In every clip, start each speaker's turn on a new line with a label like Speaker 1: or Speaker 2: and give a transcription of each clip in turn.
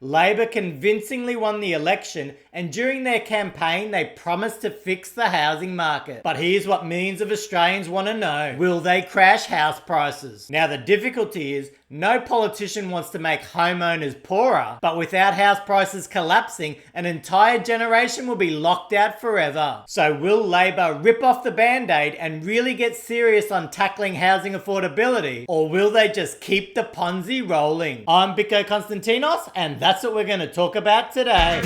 Speaker 1: Labor convincingly won the election, and during their campaign they promised to fix the housing market. But here's what millions of Australians want to know. Will they crash house prices? Now the difficulty is, no politician wants to make homeowners poorer, but without house prices collapsing, an entire generation will be locked out forever. So will Labor rip off the band-aid and really get serious on tackling housing affordability? Or will they just keep the Ponzi rolling? I'm Biko Konstantinos, and that's what we're going to talk about today.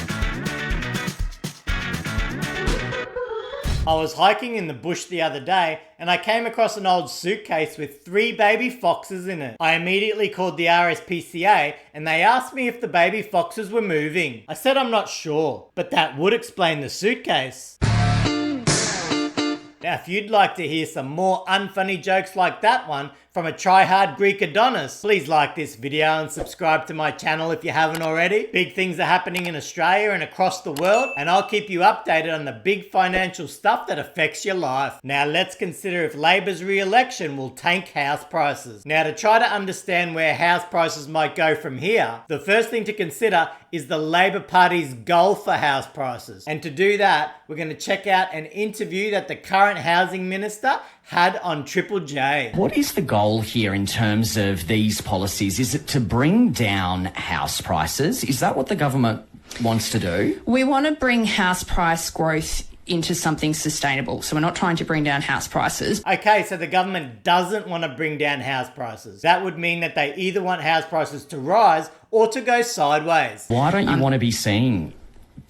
Speaker 1: I was hiking in the bush the other day and I came across an old suitcase with 3 baby foxes in it. I immediately called the RSPCA and they asked me if the baby foxes were moving. I said I'm not sure, but that would explain the suitcase. Now if you'd like to hear some more unfunny jokes like that one from a try-hard Greek Adonis, please like this video and subscribe to my channel if you haven't already. Big things are happening in Australia and across the world, and I'll keep you updated on the big financial stuff that affects your life. Now let's consider if Labor's re-election will tank house prices. Now to try to understand where house prices might go from here, the first thing to consider is the Labor Party's goal for house prices. And to do that, we're going to check out an interview that the current housing minister had on Triple J.
Speaker 2: What is the goal here in terms of these policies? Is it to bring down house prices? Is that what the government wants to do?
Speaker 3: We want to bring house price growth into something sustainable. So we're not trying to bring down house prices.
Speaker 1: Okay, so the government doesn't want to bring down house prices. That would mean that they either want house prices to rise or to go sideways.
Speaker 2: Why don't you want to be seeing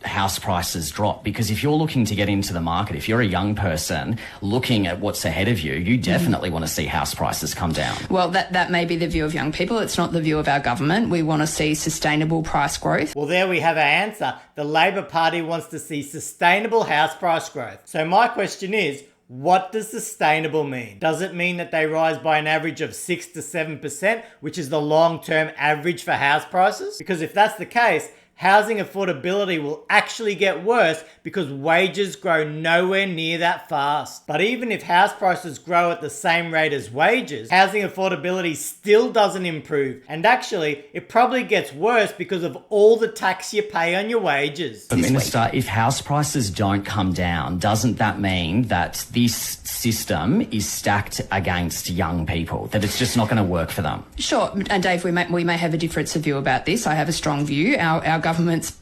Speaker 2: house prices drop? Because if you're looking to get into the market, if you're a young person looking at what's ahead of you, you definitely want to see house prices come down.
Speaker 3: Well, that may be the view of young people. It's not the view of our government. We want to see sustainable price growth.
Speaker 1: Well, there we have our answer. The Labor Party wants to see sustainable house price growth. So my question is, what does sustainable mean? Does it mean that they rise by an average of 6 to 7%, which is the long-term average for house prices? Because if that's the case, housing affordability will actually get worse because wages grow nowhere near that fast. But even if house prices grow at the same rate as wages, housing affordability still doesn't improve. And actually, it probably gets worse because of all the tax you pay on your wages.
Speaker 2: But Minister, if house prices don't come down, doesn't that mean that this system is stacked against young people, that it's just not going to work for them?
Speaker 3: Sure, and Dave, we may have a difference of view about this. I have a strong view. Our government's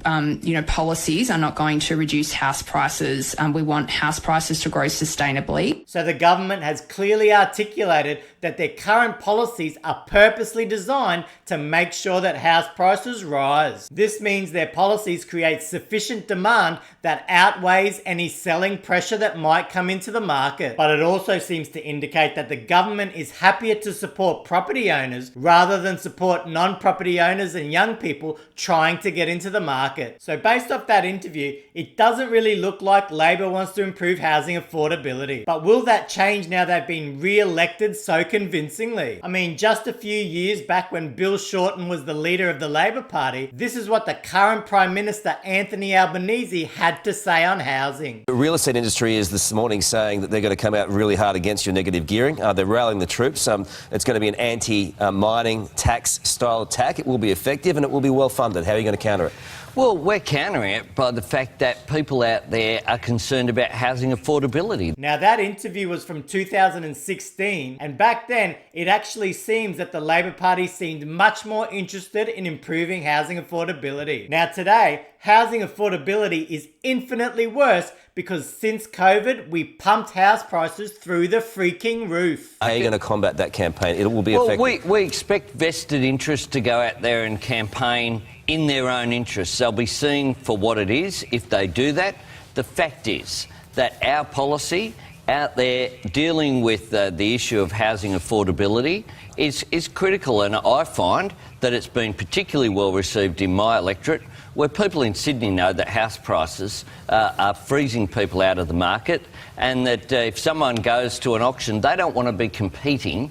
Speaker 3: policies are not going to reduce house prices. We want house prices to grow sustainably.
Speaker 1: So the government has clearly articulated that their current policies are purposely designed to make sure that house prices rise. This means their policies create sufficient demand that outweighs any selling pressure that might come into the market. But it also seems to indicate that the government is happier to support property owners rather than support non-property owners and young people trying to get into the market. So based off that interview, it doesn't really look like Labor wants to improve housing affordability. But will that change now they've been re-elected so convincingly? I mean, just a few years back when Bill Shorten was the leader of the Labor Party, this is what the current Prime Minister Anthony Albanese had to say on housing.
Speaker 4: The real estate industry is this morning saying that they're going to come out really hard against your negative gearing. They're rallying the troops. It's going to be an anti-mining tax style attack. It will be effective and it will be well funded. How are you going to counter it?
Speaker 5: Well, we're countering it by the fact that people out there are concerned about housing affordability.
Speaker 1: Now that interview was from 2016, and back then it actually seems that the Labor Party seemed much more interested in improving housing affordability. Now today, housing affordability is infinitely worse because since COVID, we pumped house prices through the freaking roof.
Speaker 4: How are you going to combat that campaign? It will be effective.
Speaker 5: Well, we expect vested interests to go out there and campaign in their own interests. They'll be seen for what it is if they do that. The fact is that our policy out there dealing with the issue of housing affordability is critical, and I find that it's been particularly well received in my electorate, where people in Sydney know that house prices are freezing people out of the market, and that if someone goes to an auction, they don't want to be competing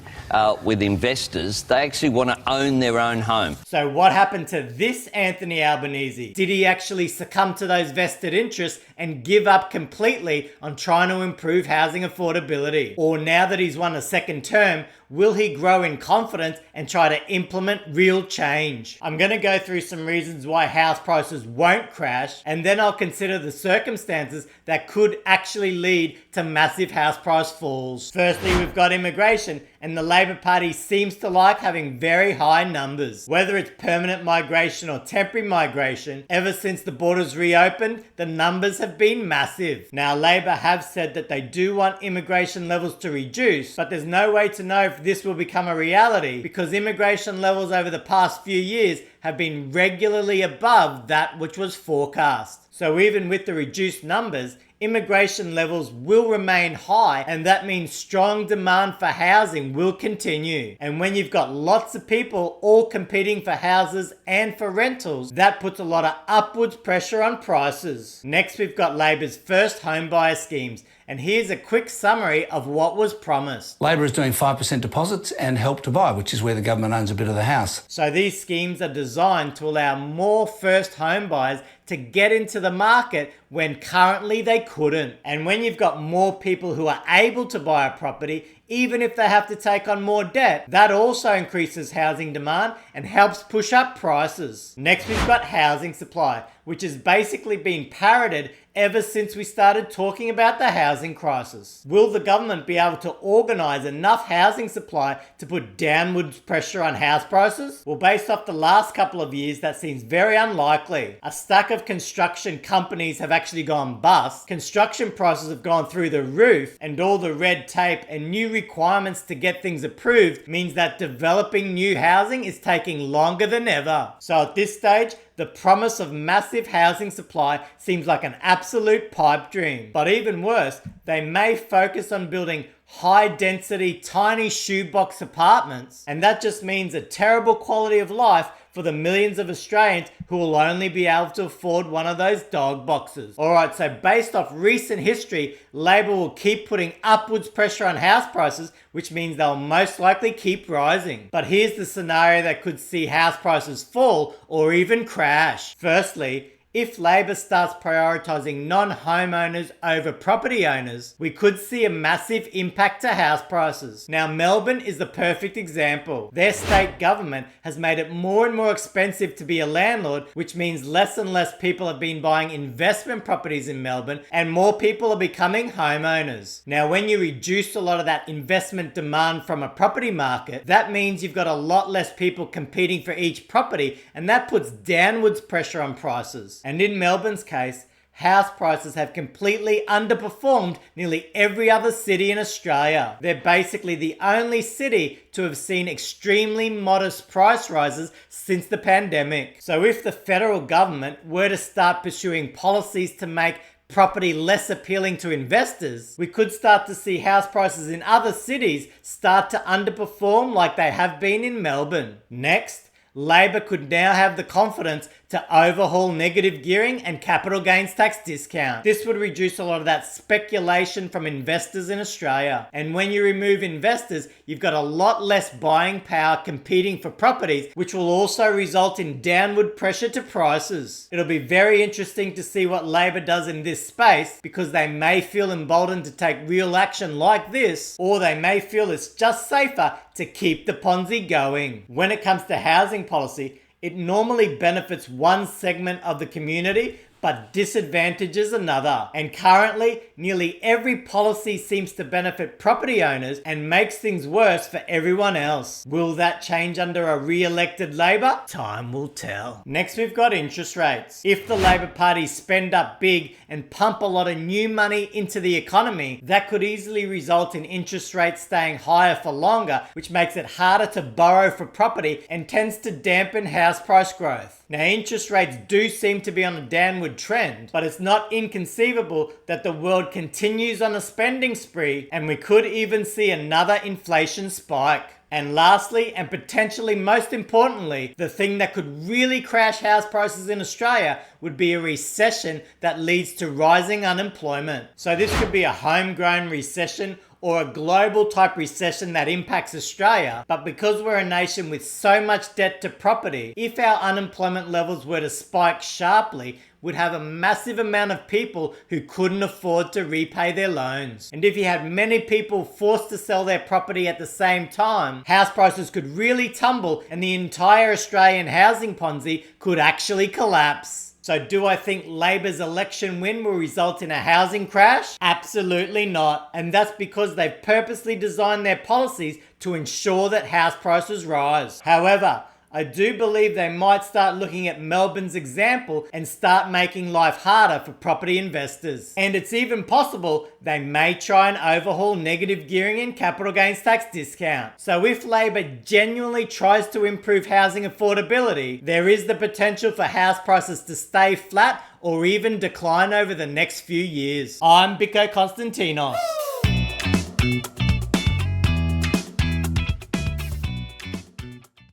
Speaker 5: with investors. They actually want to own their own home.
Speaker 1: So what happened to this Anthony Albanese? Did he actually succumb to those vested interests and give up completely on trying to improve housing affordability? Or now that he's won a second term, will he grow in confidence and try to implement real change? I'm going to go through some reasons why house prices won't crash, and then I'll consider the circumstances that could actually lead to massive house price falls. Firstly, we've got immigration, and the Labor Party seems to like having very high numbers. Whether it's permanent migration or temporary migration, ever since the borders reopened, the numbers have been massive. Now, Labor have said that they do want immigration levels to reduce, but there's no way to know if this will become a reality because immigration levels over the past few years have been regularly above that which was forecast. So even with the reduced numbers, immigration levels will remain high, and that means strong demand for housing will continue. And when you've got lots of people all competing for houses and for rentals, that puts a lot of upwards pressure on prices. Next, we've got Labor's first home buyer schemes. And here's a quick summary of what was promised.
Speaker 6: Labor is doing 5% deposits and Help to Buy, which is where the government owns a bit of the house.
Speaker 1: So these schemes are designed to allow more first home buyers to get into the market when currently they couldn't. And when you've got more people who are able to buy a property, even if they have to take on more debt, that also increases housing demand and helps push up prices. Next, we've got housing supply, which has basically been parroted ever since we started talking about the housing crisis. Will the government be able to organise enough housing supply to put downward pressure on house prices? Well, based off the last couple of years, that seems very unlikely. A stack of construction companies have actually gone bust, construction prices have gone through the roof, and all the red tape and new requirements to get things approved means that developing new housing is taking longer than ever. So at this stage, the promise of massive housing supply seems like an absolute pipe dream. But even worse, they may focus on building high-density, tiny shoebox apartments, and that just means a terrible quality of life for the millions of Australians who will only be able to afford one of those dog boxes. Alright, so based off recent history, Labor will keep putting upwards pressure on house prices, which means they'll most likely keep rising. But here's the scenario that could see house prices fall or even crash. Firstly, if Labor starts prioritising non-homeowners over property owners, we could see a massive impact to house prices. Now, Melbourne is the perfect example. Their state government has made it more and more expensive to be a landlord, which means less and less people have been buying investment properties in Melbourne, and more people are becoming homeowners. Now, when you reduce a lot of that investment demand from a property market, that means you've got a lot less people competing for each property, and that puts downwards pressure on prices. And in Melbourne's case, house prices have completely underperformed nearly every other city in Australia. They're basically the only city to have seen extremely modest price rises since the pandemic. So if the federal government were to start pursuing policies to make property less appealing to investors, we could start to see house prices in other cities start to underperform like they have been in Melbourne. Next, Labor could now have the confidence to overhaul negative gearing and capital gains tax discount. This would reduce a lot of that speculation from investors in Australia. And when you remove investors, you've got a lot less buying power competing for properties, which will also result in downward pressure to prices. It'll be very interesting to see what Labor does in this space, because they may feel emboldened to take real action like this, or they may feel it's just safer to keep the Ponzi going. When it comes to housing policy, it normally benefits one segment of the community but disadvantages another. And currently, nearly every policy seems to benefit property owners and makes things worse for everyone else. Will that change under a re-elected Labor? Time will tell. Next, we've got interest rates. If the Labor Party spend up big and pump a lot of new money into the economy, that could easily result in interest rates staying higher for longer, which makes it harder to borrow for property and tends to dampen house price growth. Now, interest rates do seem to be on a downward trend, but it's not inconceivable that the world continues on a spending spree and we could even see another inflation spike. And lastly, and potentially most importantly, the thing that could really crash house prices in Australia would be a recession that leads to rising unemployment. So this could be a homegrown recession, or a global type recession that impacts Australia, but because we're a nation with so much debt to property, if our unemployment levels were to spike sharply, we'd have a massive amount of people who couldn't afford to repay their loans. And if you had many people forced to sell their property at the same time, house prices could really tumble and the entire Australian housing Ponzi could actually collapse. So do I think Labor's election win will result in a housing crash? Absolutely not. And that's because they've purposely designed their policies to ensure that house prices rise. However, I do believe they might start looking at Melbourne's example and start making life harder for property investors. And it's even possible they may try and overhaul negative gearing and capital gains tax discount. So if Labor genuinely tries to improve housing affordability, there is the potential for house prices to stay flat or even decline over the next few years. I'm Biko Konstantinos.